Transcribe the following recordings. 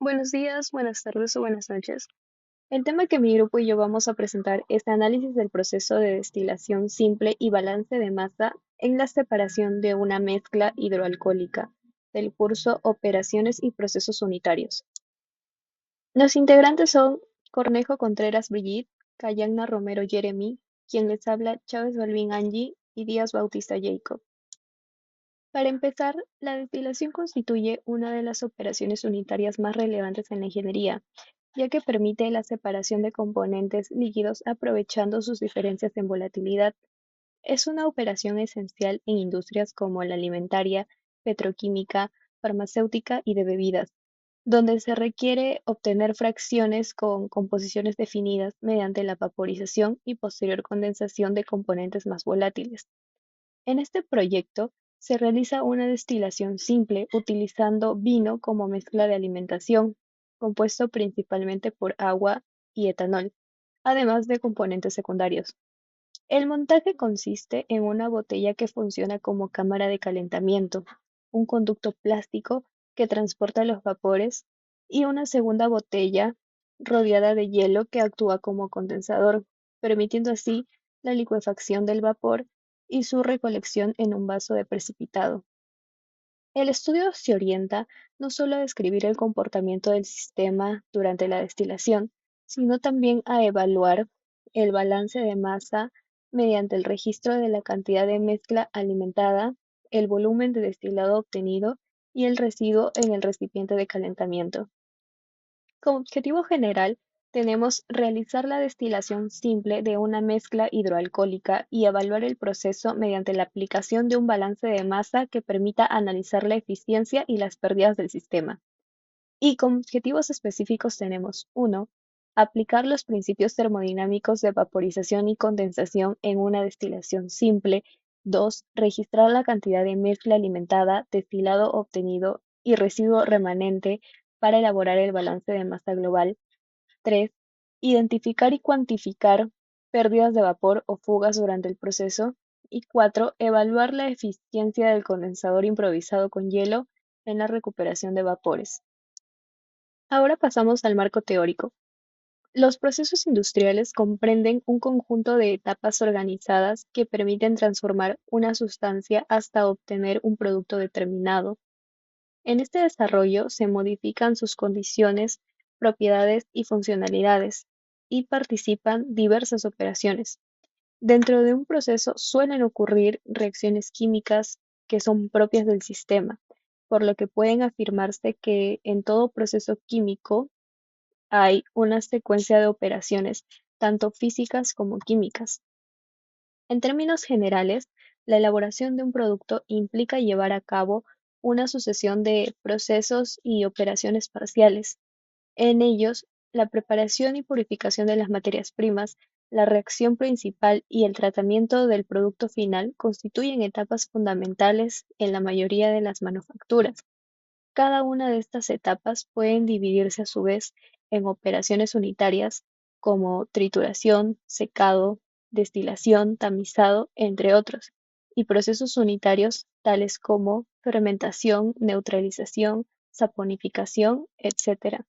Buenos días, buenas tardes o buenas noches. El tema que mi grupo y yo vamos a presentar es análisis del proceso de destilación simple y balance de masa en la separación de una mezcla hidroalcohólica del curso Operaciones y Procesos Unitarios. Los integrantes son Cornejo Contreras Brigitte, Cayagna Romero Jeremy, quien les habla Chávez Balvin Angie y Díaz Bautista Jacob. Para empezar, la destilación constituye una de las operaciones unitarias más relevantes en la ingeniería, ya que permite la separación de componentes líquidos aprovechando sus diferencias en volatilidad. Es una operación esencial en industrias como la alimentaria, petroquímica, farmacéutica y de bebidas, donde se requiere obtener fracciones con composiciones definidas mediante la vaporización y posterior condensación de componentes más volátiles. En este proyecto se realiza una destilación simple utilizando vino como mezcla de alimentación, compuesto principalmente por agua y etanol, además de componentes secundarios. El montaje consiste en una botella que funciona como cámara de calentamiento, un conducto plástico que transporta los vapores y una segunda botella rodeada de hielo que actúa como condensador, permitiendo así la licuefacción del vapor y su recolección en un vaso de precipitado. El estudio se orienta no solo a describir el comportamiento del sistema durante la destilación, sino también a evaluar el balance de masa mediante el registro de la cantidad de mezcla alimentada, el volumen de destilado obtenido y el residuo en el recipiente de calentamiento. Como objetivo general, tenemos realizar la destilación simple de una mezcla hidroalcohólica y evaluar el proceso mediante la aplicación de un balance de masa que permita analizar la eficiencia y las pérdidas del sistema. Y como objetivos específicos tenemos uno, aplicar los principios termodinámicos de vaporización y condensación en una destilación simple. 2, registrar la cantidad de mezcla alimentada, destilado obtenido y residuo remanente para elaborar el balance de masa global. 3, identificar y cuantificar pérdidas de vapor o fugas durante el proceso. Y 4, evaluar la eficiencia del condensador improvisado con hielo en la recuperación de vapores. Ahora pasamos al marco teórico. Los procesos industriales comprenden un conjunto de etapas organizadas que permiten transformar una sustancia hasta obtener un producto determinado. En este desarrollo se modifican sus condiciones, propiedades y funcionalidades, y participan diversas operaciones. Dentro de un proceso suelen ocurrir reacciones químicas que son propias del sistema, por lo que pueden afirmarse que en todo proceso químico hay una secuencia de operaciones, tanto físicas como químicas. En términos generales, la elaboración de un producto implica llevar a cabo una sucesión de procesos y operaciones parciales. En ellos, la preparación y purificación de las materias primas, la reacción principal y el tratamiento del producto final constituyen etapas fundamentales en la mayoría de las manufacturas. Cada una de estas etapas pueden dividirse a su vez en operaciones unitarias como trituración, secado, destilación, tamizado, entre otros, y procesos unitarios tales como fermentación, neutralización, saponificación, etc.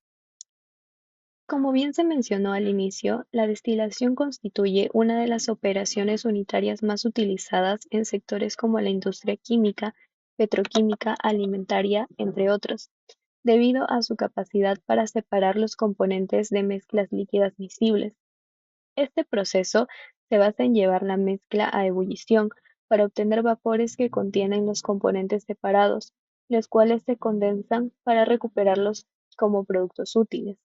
Como bien se mencionó al inicio, la destilación constituye una de las operaciones unitarias más utilizadas en sectores como la industria química, petroquímica, alimentaria, entre otros, debido a su capacidad para separar los componentes de mezclas líquidas visibles. Este proceso se basa en llevar la mezcla a ebullición para obtener vapores que contienen los componentes separados, los cuales se condensan para recuperarlos como productos útiles.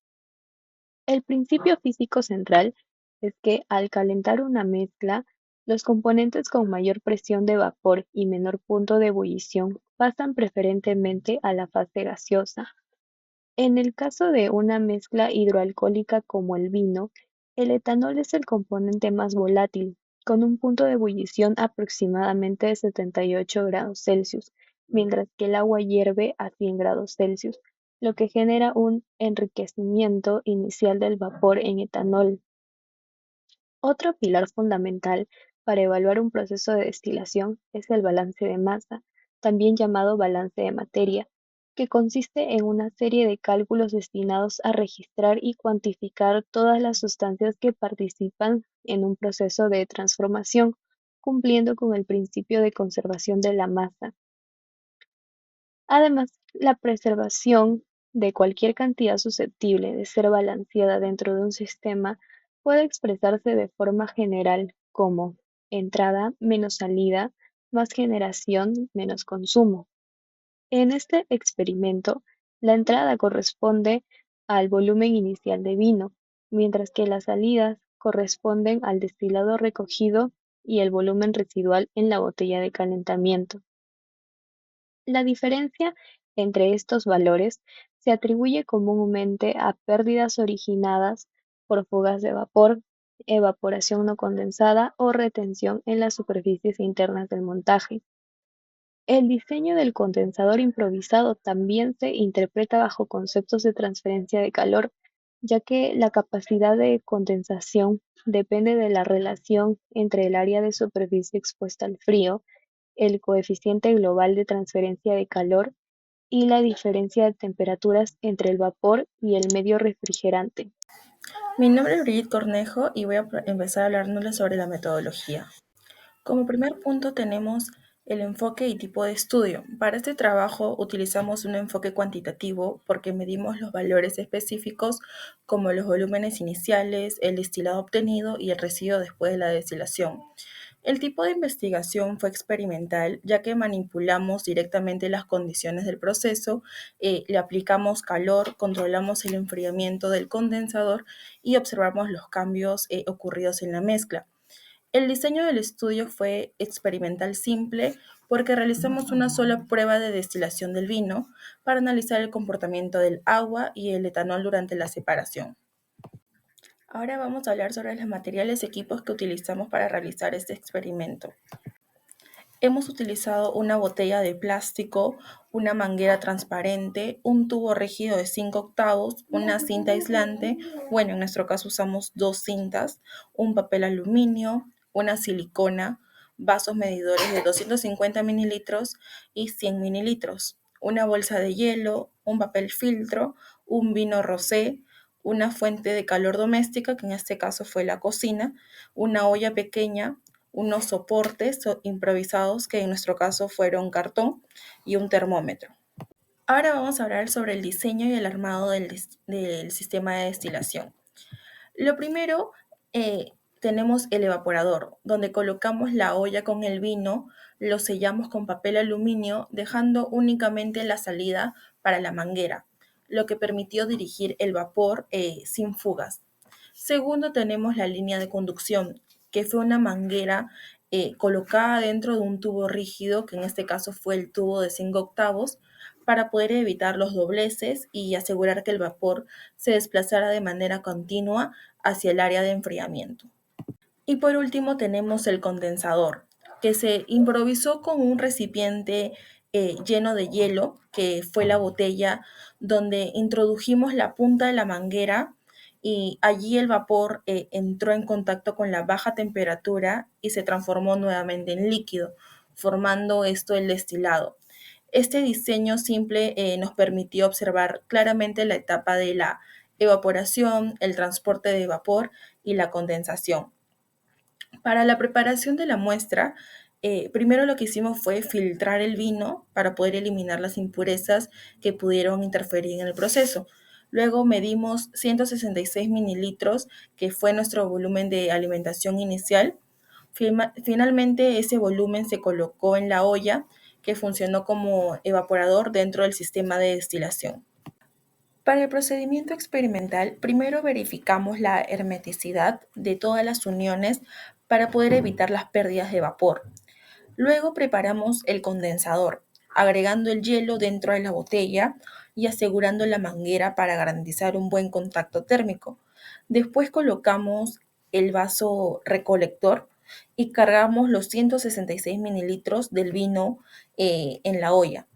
El principio físico central es que al calentar una mezcla, los componentes con mayor presión de vapor y menor punto de ebullición pasan preferentemente a la fase gaseosa. En el caso de una mezcla hidroalcohólica como el vino, el etanol es el componente más volátil, con un punto de ebullición aproximadamente de 78 grados Celsius, mientras que el agua hierve a 100 grados Celsius, lo que genera un enriquecimiento inicial del vapor en etanol. Otro pilar fundamental para evaluar un proceso de destilación es el balance de masa, también llamado balance de materia, que consiste en una serie de cálculos destinados a registrar y cuantificar todas las sustancias que participan en un proceso de transformación, cumpliendo con el principio de conservación de la masa. Además, la preservación de cualquier cantidad susceptible de ser balanceada dentro de un sistema puede expresarse de forma general como entrada menos salida más generación menos consumo. En este experimento, la entrada corresponde al volumen inicial de vino, mientras que las salidas corresponden al destilado recogido y el volumen residual en la botella de calentamiento. La diferencia entre estos valores se atribuye comúnmente a pérdidas originadas por fugas de vapor, evaporación no condensada o retención en las superficies internas del montaje. El diseño del condensador improvisado también se interpreta bajo conceptos de transferencia de calor, ya que la capacidad de condensación depende de la relación entre el área de superficie expuesta al frío, el coeficiente global de transferencia de calor y la diferencia de temperaturas entre el vapor y el medio refrigerante. Mi nombre es Brigitte Cornejo y voy a empezar hablándoles sobre la metodología. Como primer punto tenemos el enfoque y tipo de estudio. Para este trabajo utilizamos un enfoque cuantitativo porque medimos los valores específicos como los volúmenes iniciales, el destilado obtenido y el residuo después de la destilación. El tipo de investigación fue experimental, ya que manipulamos directamente las condiciones del proceso, le aplicamos calor, controlamos el enfriamiento del condensador y observamos los cambios ocurridos en la mezcla. El diseño del estudio fue experimental simple porque realizamos una sola prueba de destilación del vino para analizar el comportamiento del agua y el etanol durante la separación. Ahora vamos a hablar sobre los materiales y equipos que utilizamos para realizar este experimento. Hemos utilizado una botella de plástico, una manguera transparente, un tubo rígido de 5 octavos, una cinta aislante, bueno, en nuestro caso usamos 2 cintas, un papel aluminio, una silicona, vasos medidores de 250 mililitros y 100 mililitros, una bolsa de hielo, un papel filtro, un vino rosé, una fuente de calor doméstica, que en este caso fue la cocina, una olla pequeña, unos soportes improvisados que en nuestro caso fueron cartón y un termómetro. Ahora vamos a hablar sobre el diseño y el armado del sistema de destilación. Lo primero, tenemos el evaporador, donde colocamos la olla con el vino, lo sellamos con papel aluminio, dejando únicamente la salida para la manguera, lo que permitió dirigir el vapor sin fugas. Segundo, tenemos la línea de conducción, que fue una manguera colocada dentro de un tubo rígido, que en este caso fue el tubo de 5 octavos, para poder evitar los dobleces y asegurar que el vapor se desplazara de manera continua hacia el área de enfriamiento. Y por último tenemos el condensador, que se improvisó con un recipiente lleno de hielo, que fue la botella donde introdujimos la punta de la manguera y allí el vapor entró en contacto con la baja temperatura y se transformó nuevamente en líquido, formando esto el destilado. Este diseño simple nos permitió observar claramente la etapa de la evaporación, el transporte de vapor y la condensación. Para la preparación de la muestra, primero lo que hicimos fue filtrar el vino para poder eliminar las impurezas que pudieron interferir en el proceso. Luego medimos 166 mililitros, que fue nuestro volumen de alimentación inicial. Finalmente, ese volumen se colocó en la olla, que funcionó como evaporador dentro del sistema de destilación. Para el procedimiento experimental, primero verificamos la hermeticidad de todas las uniones para poder evitar las pérdidas de vapor. Luego preparamos el condensador, agregando el hielo dentro de la botella y asegurando la manguera para garantizar un buen contacto térmico. Después colocamos el vaso recolector y cargamos los 166 mililitros del vino en la olla.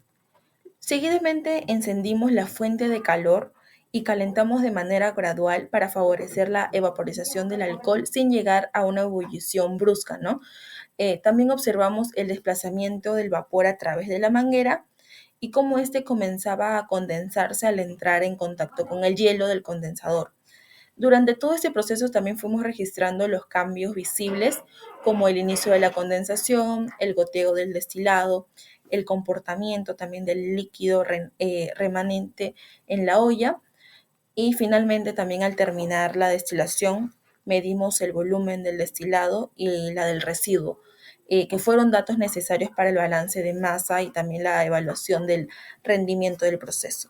Seguidamente encendimos la fuente de calor y calentamos de manera gradual para favorecer la evaporización del alcohol sin llegar a una ebullición brusca, ¿no? También observamos el desplazamiento del vapor a través de la manguera y cómo éste comenzaba a condensarse al entrar en contacto con el hielo del condensador. Durante todo este proceso también fuimos registrando los cambios visibles, como el inicio de la condensación, el goteo del destilado, el comportamiento también del líquido remanente en la olla, y finalmente también al terminar la destilación medimos el volumen del destilado y la del residuo, que fueron datos necesarios para el balance de masa y también la evaluación del rendimiento del proceso.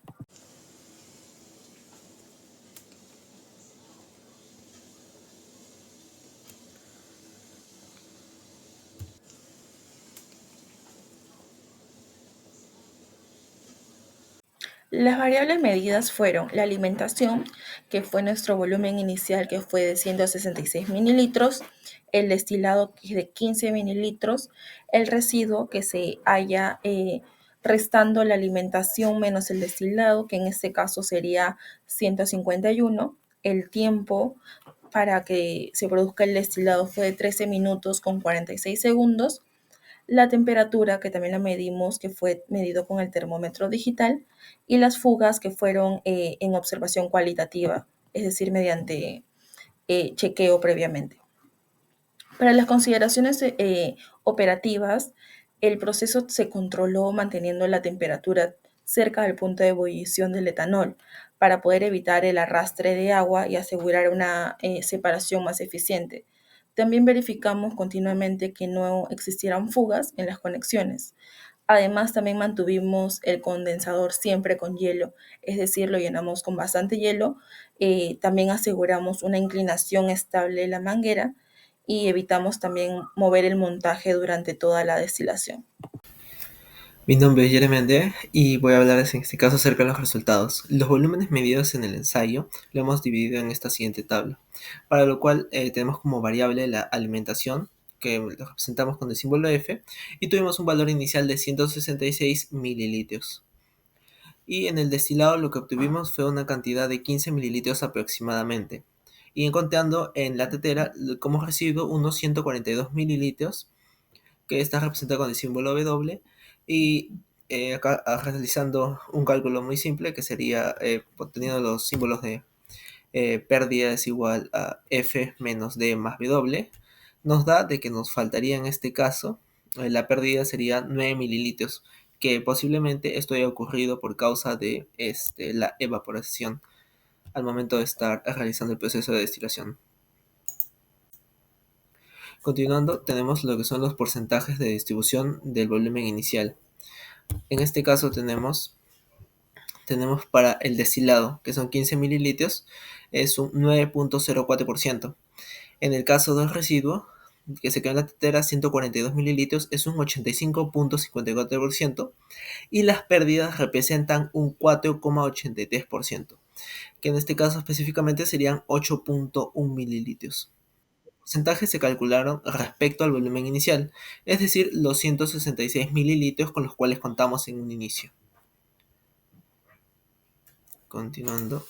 Las variables medidas fueron la alimentación, que fue nuestro volumen inicial, que fue de 166 mililitros, el destilado, que es de 15 mililitros, el residuo, que se halla restando la alimentación menos el destilado, que en este caso sería 151, el tiempo para que se produzca el destilado fue de 13 minutos con 46 segundos, la temperatura, que también la medimos, que fue medido con el termómetro digital, y las fugas, que fueron en observación cualitativa, es decir, mediante chequeo previamente. Para las consideraciones operativas, el proceso se controló manteniendo la temperatura cerca del punto de ebullición del etanol para poder evitar el arrastre de agua y asegurar una separación más eficiente. También verificamos continuamente que no existieran fugas en las conexiones. Además, también mantuvimos el condensador siempre con hielo, es decir, lo llenamos con bastante hielo. También aseguramos una inclinación estable de la manguera y evitamos también mover el montaje durante toda la destilación. Mi nombre es Jeremende y voy a hablarles en este caso acerca de los resultados. Los volúmenes medidos en el ensayo lo hemos dividido en esta siguiente tabla, para lo cual tenemos como variable la alimentación, que lo representamos con el símbolo F, y tuvimos un valor inicial de 166 mililitros. Y en el destilado lo que obtuvimos fue una cantidad de 15 mililitros aproximadamente. Y encontrando en la tetera como residuo unos 142 mililitros, que está representada con el símbolo W, y acá realizando un cálculo muy simple que sería obteniendo los símbolos de pérdida es igual a F menos D más W, nos da de que nos faltaría en este caso, la pérdida sería 9 mililitros, que posiblemente esto haya ocurrido por causa de la evaporación al momento de estar realizando el proceso de destilación. Continuando, tenemos lo que son los porcentajes de distribución del volumen inicial. En este caso tenemos para el destilado, que son 15 mililitros, es un 9.04%. En el caso del residuo, que se queda en la tetera, 142 mililitros, es un 85.54%. Y las pérdidas representan un 4.83%, que en este caso específicamente serían 8.1 mililitros. Porcentajes se calcularon respecto al volumen inicial, es decir, los 166 mililitros con los cuales contamos en un inicio. Continuando.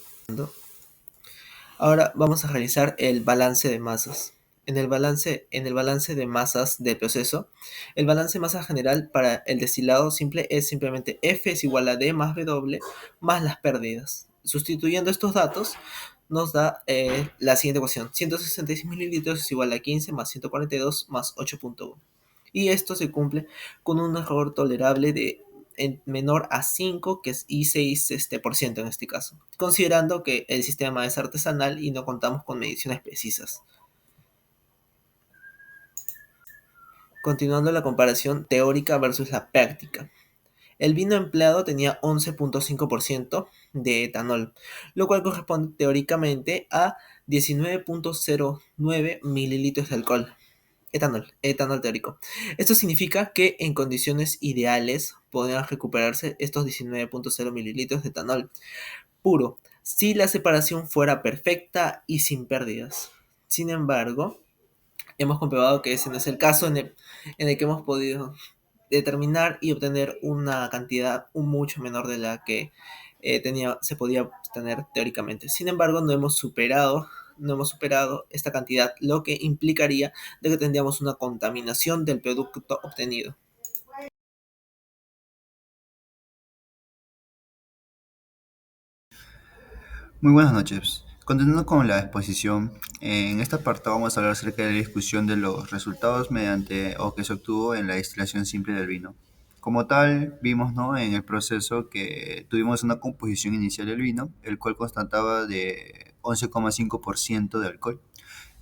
Ahora vamos a realizar el balance de masas. En el balance de masas del proceso, el balance de masa general para el destilado simple es simplemente F es igual a D más W más las pérdidas. Sustituyendo estos datos, nos da la siguiente ecuación. 166 mililitros es igual a 15 más 142 más 8.1. Y esto se cumple con un error tolerable de menor a 5 y 6% en este caso, considerando que el sistema es artesanal y no contamos con mediciones precisas. Continuando la comparación teórica versus la práctica. El vino empleado tenía 11.5% de etanol, lo cual corresponde teóricamente a 19.09 mililitros de alcohol. Etanol teórico. Esto significa que en condiciones ideales podrían recuperarse estos 19.0 mililitros de etanol puro, si la separación fuera perfecta y sin pérdidas. Sin embargo, hemos comprobado que ese no es el caso en el que hemos podido determinar y obtener una cantidad mucho menor de la que se podía obtener teóricamente. Sin embargo, no hemos superado esta cantidad, lo que implicaría de que tendríamos una contaminación del producto obtenido. Muy buenas noches. Continuando con la exposición, en esta parte vamos a hablar acerca de la discusión de los resultados mediante o que se obtuvo en la destilación simple del vino. Como tal, vimos, ¿no?, en el proceso que tuvimos una composición inicial del vino, el cual constataba de 11,5% de alcohol.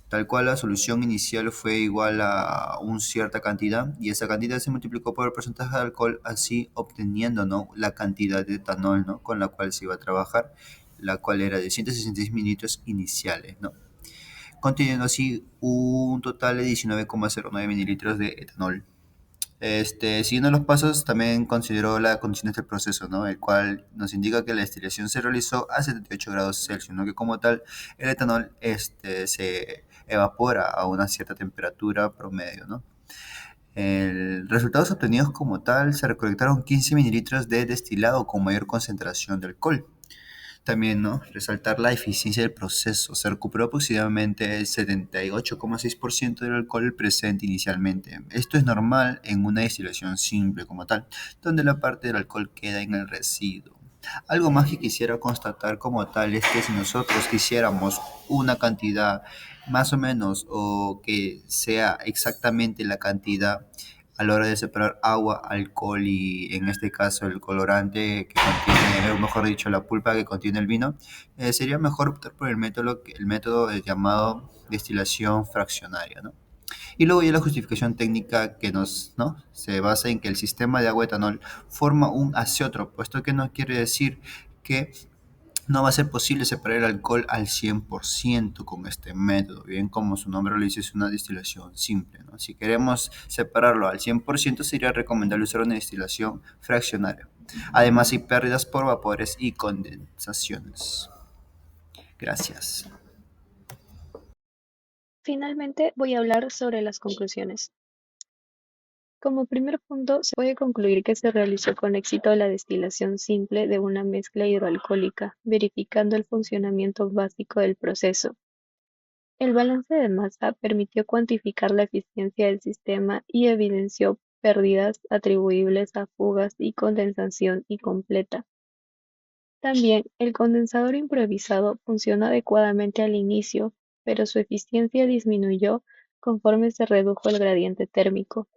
Tal cual la solución inicial fue igual a una cierta cantidad y esa cantidad se multiplicó por el porcentaje de alcohol, así obteniendo, ¿no?, la cantidad de etanol, ¿no?, con la cual se iba a trabajar, la cual era de 166 mililitros iniciales, ¿no?, conteniendo así un total de 19,09 mililitros de etanol. Siguiendo los pasos, también consideró las condiciones del proceso, ¿no?, el cual nos indica que la destilación se realizó a 78 grados Celsius, ¿no?, que como tal el etanol se evapora a una cierta temperatura promedio, ¿no? Resultados obtenidos como tal, se recolectaron 15 mililitros de destilado con mayor concentración de alcohol. También, ¿no?, resaltar la eficiencia del proceso. Se recuperó aproximadamente el 78,6% del alcohol presente inicialmente. Esto es normal en una destilación simple como tal, donde la parte del alcohol queda en el residuo. Algo más que quisiera constatar como tal es que si nosotros quisiéramos una cantidad más o menos o que sea exactamente la cantidad a la hora de separar agua, alcohol y en este caso el colorante que contiene, o mejor dicho, la pulpa que contiene el vino, sería mejor optar por el método llamado destilación fraccionaria, ¿no? Y luego ya la justificación técnica que ¿no?, se basa en que el sistema de agua etanol forma un azeótropo. ¿Esto qué nos quiere decir? Que no va a ser posible separar el alcohol al 100% con este método. Bien, como su nombre lo dice, es una destilación simple, ¿no? Si queremos separarlo al 100%, sería recomendable usar una destilación fraccionaria. Además, hay pérdidas por vapores y condensaciones. Gracias. Finalmente, voy a hablar sobre las conclusiones. Como primer punto, se puede concluir que se realizó con éxito la destilación simple de una mezcla hidroalcohólica, verificando el funcionamiento básico del proceso. El balance de masa permitió cuantificar la eficiencia del sistema y evidenció pérdidas atribuibles a fugas y condensación incompleta. También, el condensador improvisado funcionó adecuadamente al inicio, pero su eficiencia disminuyó conforme se redujo el gradiente térmico.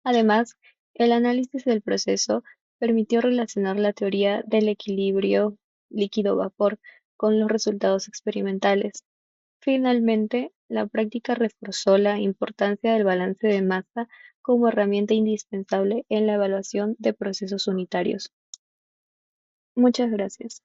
Además, el análisis del proceso permitió relacionar la teoría del equilibrio líquido-vapor con los resultados experimentales. Finalmente, la práctica reforzó la importancia del balance de masa como herramienta indispensable en la evaluación de procesos unitarios. Muchas gracias.